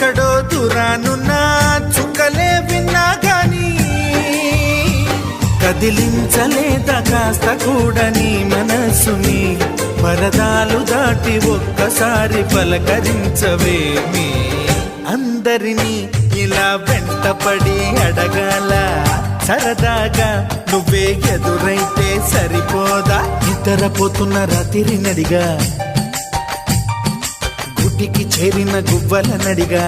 ఎక్కడో దూరానున్న చుక్కలే విన్నా గాని కదిలించలేదా కాస్త కూడా నీ మనసుని పరదాలు దాటి ఒక్కసారి పలకరించవేమి అందరినీ ఇలా వెంటపడి అడగాల సరదాగా నువ్వే ఎదురైతే సరిపోదా నిద్రపోతున్న రాత్రి నడిగా గుడికి చేరిన గువ్వల నడిగా